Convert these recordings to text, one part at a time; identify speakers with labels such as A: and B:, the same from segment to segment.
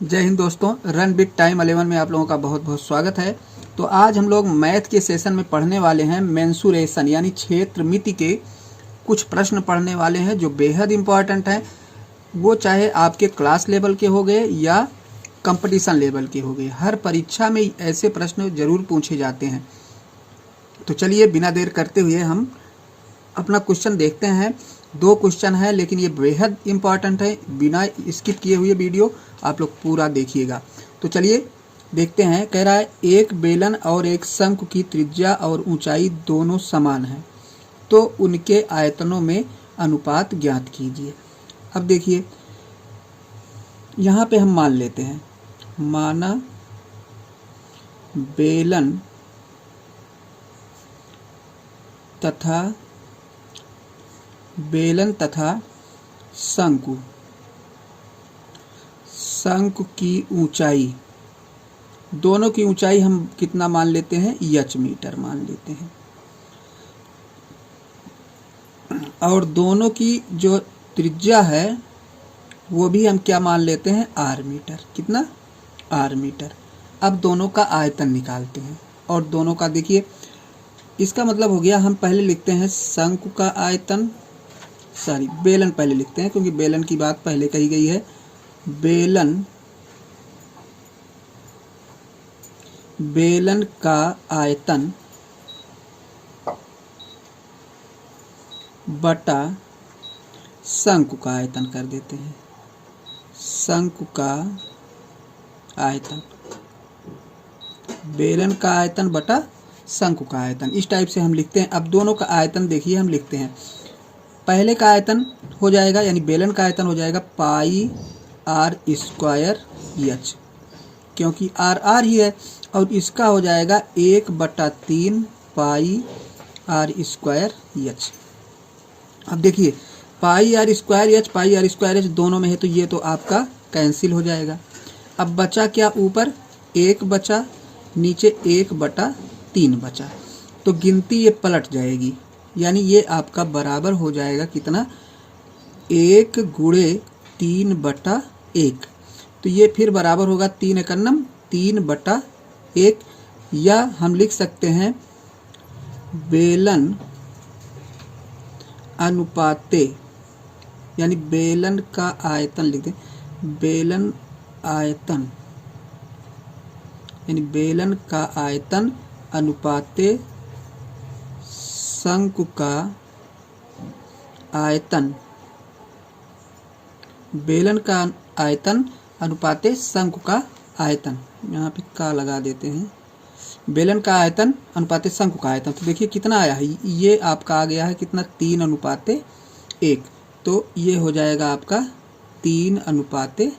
A: जय हिंद दोस्तों, run with time 11 में आप लोगों का बहुत बहुत स्वागत है। तो आज हम लोग मैथ के सेशन में पढ़ने वाले हैं मेंसुरेशन यानी क्षेत्रमिति के कुछ प्रश्न पढ़ने वाले हैं जो बेहद इम्पॉर्टेंट हैं। वो चाहे आपके क्लास लेवल के हो गए या कंपटीशन लेवल के हो गए, हर परीक्षा में ऐसे प्रश्न जरूर पूछे जाते हैं। तो चलिए बिना देर करते हुए हम अपना क्वेश्चन देखते हैं। 2 क्वेश्चन है लेकिन ये बेहद इम्पॉर्टेंट है, बिना स्किप किए हुए वीडियो आप लोग पूरा देखिएगा। तो चलिए देखते हैं। कह रहा है एक बेलन और एक शंकु की त्रिज्या और ऊंचाई दोनों समान है, तो उनके आयतनों में अनुपात ज्ञात कीजिए। अब देखिए यहाँ पे हम मान लेते हैं, माना बेलन तथा शंकु की ऊंचाई, दोनों की ऊंचाई हम कितना मान लेते हैं, h मीटर मान लेते हैं। और दोनों की जो त्रिज्या है वो भी हम क्या मान लेते हैं, r मीटर। कितना, r मीटर। अब दोनों का आयतन निकालते हैं और दोनों का देखिए, इसका मतलब हो गया, हम पहले लिखते हैं शंकु का आयतन, बेलन पहले लिखते हैं क्योंकि बेलन की बात पहले कही गई है। बेलन का आयतन बटा शंकु का आयतन कर देते हैं। शंकु का आयतन, बेलन का आयतन बटा शंकु का आयतन, इस टाइप से हम लिखते हैं। अब दोनों का आयतन देखिए हम लिखते हैं। पहले का आयतन हो जाएगा यानी बेलन का आयतन हो जाएगा पाई आर स्क्वायर एच, क्योंकि आर आर ही है। और इसका हो जाएगा 1/3 पाई आर स्क्वायर एच। अब देखिए पाई आर स्क्वायर एच दोनों में है तो ये तो आपका कैंसिल हो जाएगा। अब बचा क्या, ऊपर 1 बचा, नीचे 1/3 बचा, तो गिनती ये पलट जाएगी यानी ये आपका बराबर हो जाएगा कितना, 1 × 3/1। तो ये फिर बराबर होगा 3 एकन्नम 3/1, या हम लिख सकते हैं बेलन अनुपाते, यानी बेलन का आयतन लिख दें, बेलन आयतन यानी बेलन का आयतन अनुपाते शंकु का आयतन, बेलन का आयतन अनुपाते शंकु का आयतन, यहाँ पे का लगा देते हैं, बेलन का आयतन अनुपाते शंकु का आयतन। तो देखिए कितना आया है, ये आपका आ गया है कितना, 3:1। तो ये हो जाएगा आपका 3:1,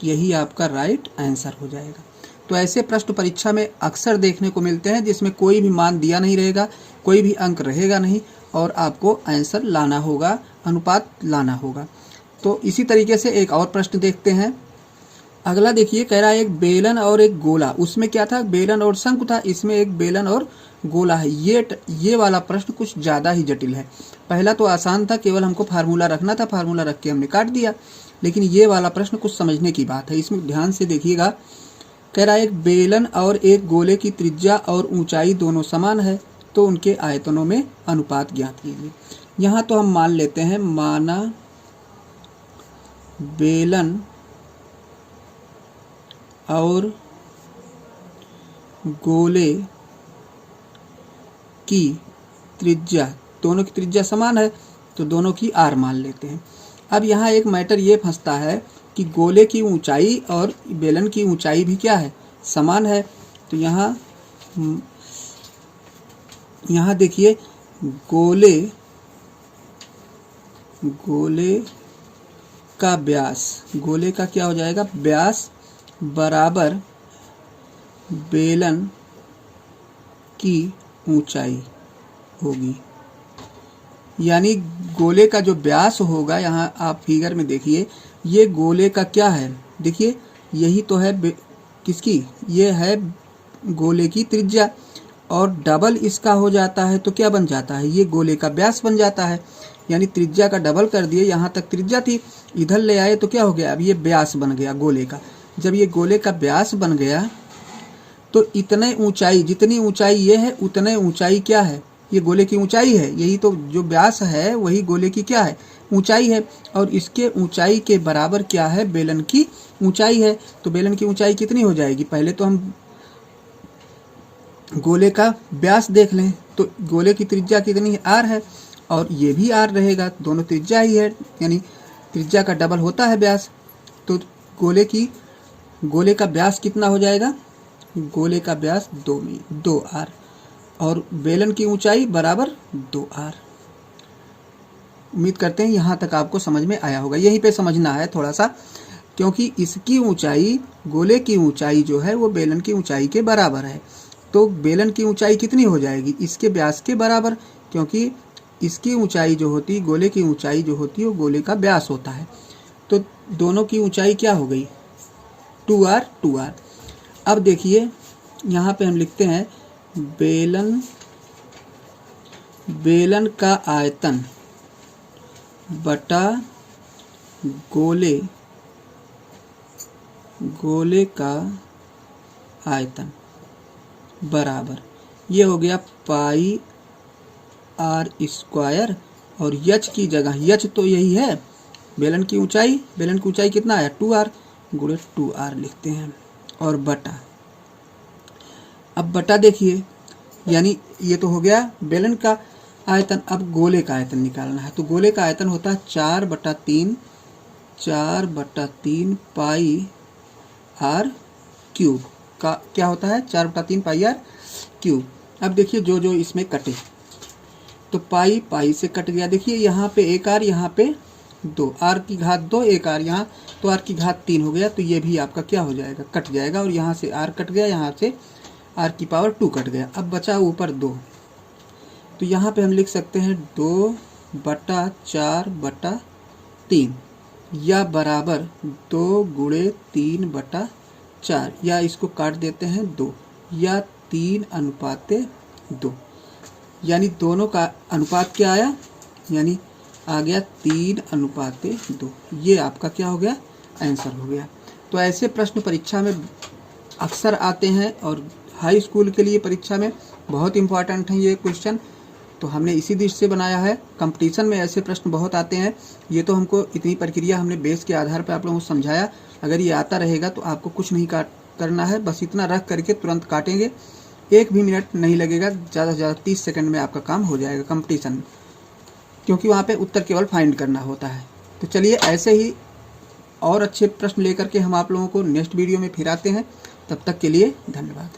A: यही आपका राइट आंसर हो जाएगा। तो ऐसे प्रश्न परीक्षा में अक्सर देखने को मिलते हैं जिसमें कोई भी मान दिया नहीं रहेगा, कोई भी अंक रहेगा नहीं और आपको आंसर लाना होगा, अनुपात लाना होगा। तो इसी तरीके से एक और प्रश्न देखते हैं। अगला देखिए, कह रहा है एक बेलन और एक गोला, उसमें क्या था, बेलन और शंकु था, इसमें एक बेलन और गोला है। ये वाला प्रश्न कुछ ज़्यादा ही जटिल है। पहला तो आसान था, केवल हमको फार्मूला रखना था, फार्मूला रख के हमने काट दिया। लेकिन ये वाला प्रश्न कुछ समझने की बात है, इसमें ध्यान से देखिएगा। कह रहा है एक बेलन और एक गोले की त्रिज्या और ऊंचाई दोनों समान है, तो उनके आयतनों में अनुपात ज्ञात कीजिए। यहाँ तो हम मान लेते हैं, माना बेलन और गोले की त्रिज्या, दोनों की त्रिज्या समान है तो दोनों की आर मान लेते हैं। अब यहाँ एक मैटर ये फंसता है कि गोले की ऊंचाई और बेलन की ऊंचाई भी क्या है, समान है। तो यहाँ देखिए, गोले का व्यास, गोले का क्या हो जाएगा, व्यास बराबर बेलन की ऊंचाई होगी। यानी गोले का जो व्यास होगा, यहाँ आप फिगर में देखिए, ये गोले का क्या है, देखिए यही तो है किसकी, ये है गोले की त्रिज्या, और डबल इसका हो जाता है तो क्या बन जाता है, ये गोले का व्यास बन जाता है। यानी त्रिज्या का डबल कर दिए, यहाँ तक त्रिज्या थी, इधर ले आए तो क्या हो गया, अब ये व्यास बन गया गोले का। जब ये गोले का व्यास बन गया तो इतने ऊंचाई, जितनी ऊंचाई ये है उतने ऊंचाई क्या है, ये गोले की ऊंचाई है। यही तो जो व्यास है वही गोले की क्या है, ऊंचाई है। और इसके ऊंचाई के बराबर क्या है, बेलन की ऊंचाई है। तो बेलन की ऊंचाई कितनी हो जाएगी, पहले तो हम गोले का व्यास देख लें। तो गोले की त्रिज्या कितनी है, आर है, और ये भी आर रहेगा, दोनों त्रिज्या ही है, यानी त्रिज्या का डबल होता है व्यास। तो गोले का व्यास कितना हो जाएगा, गोले का व्यास 2 आर, और बेलन की ऊंचाई बराबर 2 आर। उम्मीद करते हैं यहाँ तक आपको समझ में आया होगा। यहीं पे समझना है थोड़ा सा, क्योंकि इसकी ऊंचाई, गोले की ऊंचाई जो है वो बेलन की ऊंचाई के बराबर है। तो बेलन की ऊंचाई कितनी हो जाएगी, इसके व्यास के बराबर, क्योंकि इसकी ऊंचाई जो होती, गोले की ऊंचाई जो होती है वो गोले का व्यास होता है। तो दोनों की ऊंचाई क्या हो गई, 2r 2r। अब देखिए यहाँ पे हम लिखते हैं बेलन का आयतन बटा गोले का आयतन बराबर, ये हो गया पाई आर स्क्वायर, और यच की जगह, यच तो यही है बेलन की ऊंचाई, बेलन की ऊंचाई कितना है 2r, गुणे 2r लिखते हैं, और बटा। अब बटा देखिए, यानी ये तो हो गया बेलन का आयतन। अब गोले का आयतन निकालना है। तो गोले का आयतन होता है 4/3 पाई आर क्यूब का, क्या होता है 4/3 पाई आर क्यूब। अब देखिए जो जो इसमें कटे, तो पाई से कट गया, देखिए यहाँ पे 1 आर, यहाँ पे 2, आर की घात 2, 1 आर यहाँ, तो आर की घात 3 हो गया। तो ये भी आपका क्या हो जाएगा, कट जाएगा, और यहाँ से आर कट गया, यहाँ से आर की पावर 2 कट गया। अब बचा ऊपर 2, तो यहाँ पे हम लिख सकते हैं 2/4/3, या बराबर 2 गुणे 3/4, या इसको काट देते हैं 2, या 3:2, यानी दोनों का अनुपात क्या आया, यानी आ गया 3:2। ये आपका क्या हो गया, आंसर हो गया। तो ऐसे प्रश्न परीक्षा में अक्सर आते हैं, और हाई स्कूल के लिए परीक्षा में बहुत इंपॉर्टेंट है ये क्वेश्चन। तो हमने इसी दृष्टि से बनाया है। कंपटीशन में ऐसे प्रश्न बहुत आते हैं। ये तो हमको इतनी प्रक्रिया हमने बेस के आधार पर आप लोगों को समझाया। अगर ये आता रहेगा तो आपको कुछ नहीं करना है, बस इतना रख करके तुरंत काटेंगे, 1 भी मिनट नहीं लगेगा, ज़्यादा से ज़्यादा 30 सेकंड में आपका काम हो जाएगा कंपटीशन में, क्योंकि वहाँ पे उत्तर केवल फाइंड करना होता है। तो चलिए ऐसे ही और अच्छे प्रश्न लेकर के हम आप लोगों को नेक्स्ट वीडियो में फिर आते हैं। तब तक के लिए धन्यवाद।